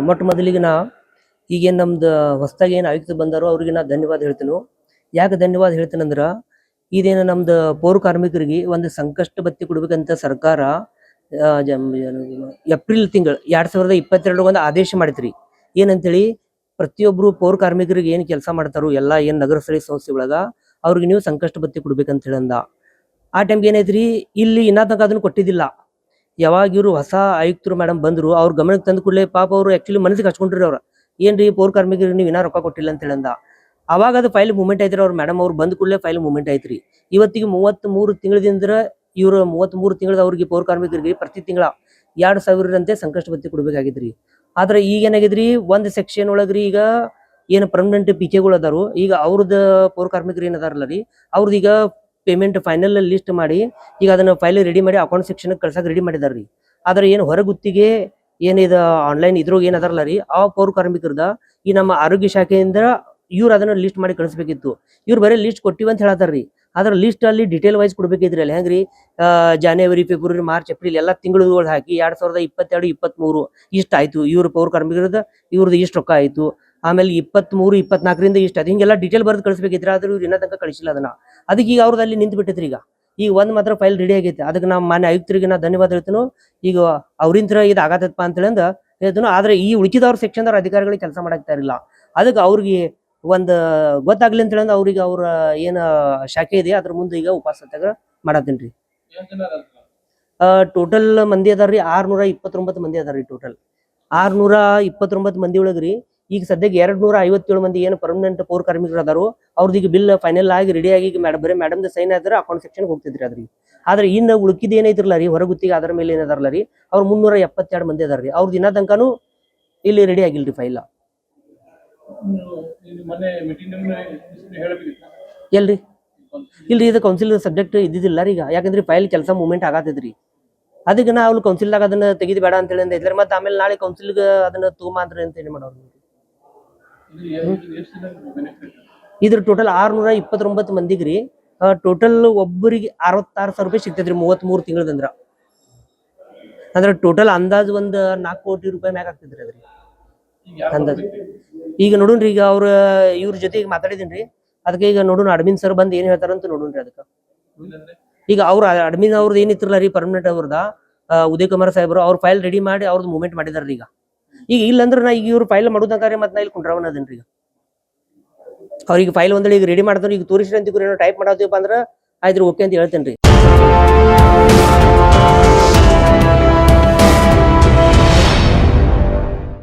ಮೊಟ್ಟ ಮೊದಲಿಗೆ ನಾ ಈಗೇನು ನಮ್ದು ಹೊಸದಾಗಿ ಏನು ಆಯುಕ್ತ ಬಂದಾರೋ ಅವ್ರಿಗೆ ನಾ ಧನ್ಯವಾದ ಹೇಳ್ತೀನಿ. ಯಾಕೆ ಧನ್ಯವಾದ ಹೇಳ್ತೀನಂದ್ರ ಇದೇನು ನಮ್ದು ಪೌರ ಕಾರ್ಮಿಕರಿಗೆ ಒಂದು ಸಂಕಷ್ಟ ಭತ್ಯೆ ಕೊಡ್ಬೇಕಂತ ಸರ್ಕಾರ ಏಪ್ರಿಲ್ ತಿಂಗಳು 2022 ಒಂದು ಆದೇಶ ಮಾಡಿತ್ರಿ. ಏನಂತೇಳಿ ಪ್ರತಿಯೊಬ್ರು ಪೌರ ಕಾರ್ಮಿಕರಿಗೆ ಏನು ಕೆಲಸ ಮಾಡ್ತಾರೋ ಎಲ್ಲ ಏನು ನಗರ ಸ್ಥಳೀಯ ಸಂಸ್ಥೆ ಒಳಗ ಅವ್ರಿಗೆ ನೀವು ಸಂಕಷ್ಟ ಭತ್ಯೆ ಕೊಡ್ಬೇಕಂತ ಹೇಳಂದ. ಆ ಟೈಮ್ಗೆ ಏನೈತ್ರಿ, ಇಲ್ಲಿ ಇನ್ನೂ ತನಕ ಅದನ್ನು ಕೊಟ್ಟಿದ್ದಿಲ್ಲ. ಯಾವಾಗ ಇವರು ಹೊಸ ಆಯುಕ್ತರು ಮೇಡಮ್ ಬಂದ್ರು ಅವ್ರ ಗಮನಕ್ಕೆ ತಂದ ಕೂಡಲೇ ಪಾಪ ಅವರು ಆಕ್ಚುಲಿ ಮನಸ್ಸಿಗೆ ಹಚ್ಕೊಂಡ್ರಿ ಅವ್ರ ಏನ್ರಿ ಪೌರ ಕಾರ್ಮಿಕರಿಗೆ ನೀವು ಇನ್ನೂ ರೊಕ್ಕ ಕೊಟ್ಟಿಲ್ಲ ಅಂತ ಹೇಳಂದ. ಅವಾಗ ಅದು ಫೈಲ್ ಮೂವ್ಮೆಂಟ್ ಐತ್ರಿ. ಅವ್ರ ಮೇಡಮ್ ಅವ್ರು ಬಂದ ಕೂಡಲೇ ಫೈಲ್ ಮೂವ್ಮೆಂಟ್ ಐತ್ರಿ. ಇವತ್ತಿಗೆ 33 ತಿಂಗಳಿಂದ ಇವರು 33 ತಿಂಗಳದ ಅವ್ರಿಗೆ ಪೌರ ಕಾರ್ಮಿಕರಿಗೆ ಪ್ರತಿ ತಿಂಗಳ 2000 ಅಂತೆ ಸಂಕಷ್ಟ ಭತ್ಯೆ ಕೊಡ್ಬೇಕಾಗಿದ್ರಿ. ಆದ್ರೆ ಈಗ ಏನಾಗಿದ್ರಿ, ಒಂದು ಸೆಕ್ಷನ್ ಒಳಗ್ರಿ ಈಗ ಏನು ಪರ್ಮನೆಂಟ್ ಪಿಕೆಗಳು ಅದಾರು, ಈಗ ಅವ್ರದ್ದು ಪೌರ ಕಾರ್ಮಿಕರು ಏನದಾರಲ್ಲ ರೀ, ಅವ್ರದ್ದು ಈಗ ಪೇಮೆಂಟ್ ಫೈನಲ್ ಲಿಸ್ಟ್ ಮಾಡಿ ಈಗ ಅದನ್ನ ಫೈಲ್ ರೆಡಿ ಮಾಡಿ ಅಕೌಂಟ್ ಸೆಕ್ಷನ್ ಕಳ್ಸಕ್ ರೆಡಿ ಮಾಡಿದಾರ್ರಿ. ಆದ್ರೆ ಏನು ಹೊರಗುತ್ತಿಗೆ ಏನಿದ ಆನ್ಲೈನ್ ಇದ್ರೋಗ ಏನದಾರಲ್ಲ ರೀ, ಆ ಪೌರ ಕಾರ್ಮಿಕರದ ಈ ನಮ್ಮ ಆರೋಗ್ಯ ಶಾಖೆಯಿಂದ ಇವ್ರು ಅದನ್ನ ಲಿಸ್ಟ್ ಮಾಡಿ ಕಳಿಸ್ಬೇಕಿತ್ತು. ಇವ್ರು ಬರೀ ಲಿಸ್ಟ್ ಕೊಟ್ಟಿವಿ ಅಂತ ಹೇಳತ್ತಾರ್ರಿ. ಅದ್ರ ಲಿಸ್ಟ್ ಅಲ್ಲಿ ಡಿಟೇಲ್ ವೈಸ್ ಕೊಡ್ಬೇಕಿದ್ರಿ. ಅಲ್ಲಿ ಹೆಂಗ್ರಿ, ಜನವರಿ, ಫೆಬ್ರವರಿ, ಮಾರ್ಚ್, ಏಪ್ರಿಲ್ ಎಲ್ಲ ತಿಂಗಳುಗಳು ಹಾಕಿ 2022, 23 ಇಷ್ಟ ಆಯ್ತು ಇವ್ರ ಪೌರ ಕಾರ್ಮಿಕರದ, ಇವ್ರದ್ದು ಇಷ್ಟು ರೊಕ್ಕ ಆಯ್ತು. ಆಮೇಲೆ 23, 24ರಿಂದ ಇಷ್ಟ ಆಯ್ತು, ಹಿಂಗೆಲ್ಲ ಡಿಟೇಲ್ ಬರ್ದು ಕಳಿಸ್ಬೇಕಿದ್ರಿ. ಆದ್ರೆ ಇವ್ರು ಇನ್ನೂ ತನಕ ಕಳಿಸಿಲ್ಲ ಅದನ್ನ. ಅದಕ್ಕೆ ಈಗ ಅವ್ರದ್ದು ಅಲ್ಲಿ ನಿಂತು ಬಿಟ್ಟೈತ್ರಿ. ಈಗ ಒಂದ್ ಮಾತ್ರ ಫೈಲ್ ರೆಡಿ ಆಗೈತೆ. ಅದಕ್ಕೆ ನಾವು ಮಾನ್ಯ ಆಯುಕ್ತರಿಗೆ ನಾ ಧನ್ಯವಾದ ಹೇಳ್ತೇನೆ. ಈಗ ಅವ್ರಿಂತ್ರ ಇದು ಆಗತ್ತಪ್ಪ ಅಂತ ಹೇಳಿ ಹೇಳ್ತೇನೆ. ಆದ್ರೆ ಈ ಉಳಿಕಿದವ್ರ ಸೆಕ್ಷನ್ ಅವ್ರ ಅಧಿಕಾರಿಗಳಿಗೆ ಕೆಲಸ ಮಾಡಾಕ್ತಾ ಇರಲಿಲ್ಲ. ಅದಕ್ಕೆ ಅವ್ರಿಗೆ ಒಂದು ಗೊತ್ತಾಗ್ಲಿ ಅಂತ ಹೇಳಿ ಅವ್ರಿಗೆ ಅವ್ರ ಏನ ಶಾಖೆ ಇದೆ ಅದ್ರ ಮುಂದೆ ಈಗ ಉಪಸ್ಥಿತಾಗ ಮಾಡತ್ತೇನ್ರಿ. ಟೋಟಲ್ ಮಂದಿ ಅದಾರ್ರಿ 629 ಮಂದಿ ಅದಾರ್ರಿ. ಟೋಟಲ್ 629 ಮಂದಿ ಒಳಗ್ರಿ ಈಗ ಸದ್ಯಕ್ಕೆ 257 ಮಂದಿ ಏನು ಪರ್ಮನೆಂಟ್ ಪೌರ ಕಾರ್ಮಿಕರು ಅದಾರು. ಅವ್ರದ್ದು ಈಗ ಬಿಲ್ ಫೈನಲ್ ಆಗಿ ರೆಡಿ ಆಗಿ ಬರೀ ಮೇಡಮ್ದು ಸೈನ್ ಆದ್ರೆ ಅಕೌಂಟ್ ಸೆಕ್ಷನ್ ಹೋಗ್ತಿದ್ರಿ. ಅದ್ರಿಗೆ ಆದ್ರೆ ಇನ್ನು ಉಳ್ಕಿದ್ ಏನೈತ್ರಲ್ಲ ರೀ, ಹೊರಗುತ್ತಿಗೆ ಅದರ ಮೇಲೆ ಏನದಾರಲ್ಲ ರೀ, ಅವ್ರು 372 ಮಂದಿ ಅದಾರ್ರಿ. ಅವ್ರದ್ದು ಇನ್ನೂ ತನಕನೂ ಇಲ್ಲಿ ರೆಡಿ ಆಗಿಲ್ರಿ ಫೈಲ್. ಎಲ್ರಿ ಇಲ್ರಿ, ಇದು ಕೌನ್ಸಿಲ್ ಸಬ್ಜೆಕ್ಟ್ ಇದ್ದಿದ್ದಿಲ್ಲ ರೀ ಈಗ. ಯಾಕಂದ್ರೆ ಫೈಲ್ ಕೆಲಸ ಮೂವ್ಮೆಂಟ್ ಆಗತ್ತಿದ್ರಿ. ಅದಕ್ಕೆ ನಾ ಅವ್ರು ಕೌನ್ಸಿಲ್ದಾಗ ಅದನ್ನ ತೆಗಿದ್ ಬೇಡ ಅಂತ ಹೇಳಿ ಮತ್ತೆ ಆಮೇಲೆ ನಾಳೆ ಕೌನ್ಸಿಲ್ಗೆ ಅದನ್ನ ತಗೊಂಬಂದ್ರಿ ಅಂತ ಹೇಳಿ ಮಾಡೋರು. ಇದ್ರ ಟೋಟಲ್ 629 ಮಂದಿಗ್ರಿ ಟೋಟಲ್ ಒಬ್ಬರಿಗೆ 66,000 ರೂಪಾಯಿ ಸಿಗ್ತೈತ್ರಿ 33 ತಿಂಗಳದಂದ್ರ. ಅಂದ್ರೆ ಟೋಟಲ್ ಅಂದಾಜ್ ಒಂದ್ 4 ಕೋಟಿ ರೂಪಾಯಿ ಮ್ಯಾಗ ಆಗ್ತೈತ್ರಿ ಅದ್ರಿ ಅಂದಾಜ್. ಈಗ ನೋಡುನ್ರಿ, ಈಗ ಇವ್ರ ಜೊತೆ ಈಗ ಮಾತಾಡಿದೀನ್ರಿ. ಅದಕ್ಕೆ ಈಗ ನೋಡೋಣ ಅಡ್ಮಿನ್ ಸರ್ ಬಂದ್ ಏನ್ ಹೇಳ್ತಾರಂತ ನೋಡೋಣ್ರಿ. ಅದಕ್ಕೆ ಈಗ ಅವ್ರ ಅಡ್ಮಿನ್ ಅವ್ರದ್ದು ಏನಿತ್ರಲ್ಲ ರೀ ಪರ್ಮನೆಂಟ್ ಅವ್ರದ ಉದಯ್ ಕುಮಾರ್ ಸಾಹೇಬ್ರು ಅವ್ರ ಫೈಲ್ ರೆಡಿ ಮಾಡಿ ಅವ್ರದ್ದು ಮೂವ್ಮೆಂಟ್ ಮಾಡಿದಾರ್ರಿ. ಈಗ ಇಲ್ಲಂದ್ರೆ ನಾ ಈಗ ಇವ್ರು ಫೈಲ್ ಮಾಡೋದಂಗಾರೆ ಮತ್ತೆ ನಾ ಇಲ್ಲಿ ಕುಂಡ್ರವನ ಅದನ್ರಿ. ಅವ್ರಿಗೆ ಫೈಲ್ ಒಂದಳಿ ಈಗ ರೆಡಿ ಮಾಡಿದ್ರೆ ಈಗ ತೋರಿಸ್ರಿ ಅಂತ ಏನೋ ಟೈಪ್ ಮಾಡತ್ತೀವಪ್ಪ ಅಂದ್ರೆ ಆಯ್ತು ಓಕೆ ಅಂತ ಹೇಳ್ತೇನ್ರಿ.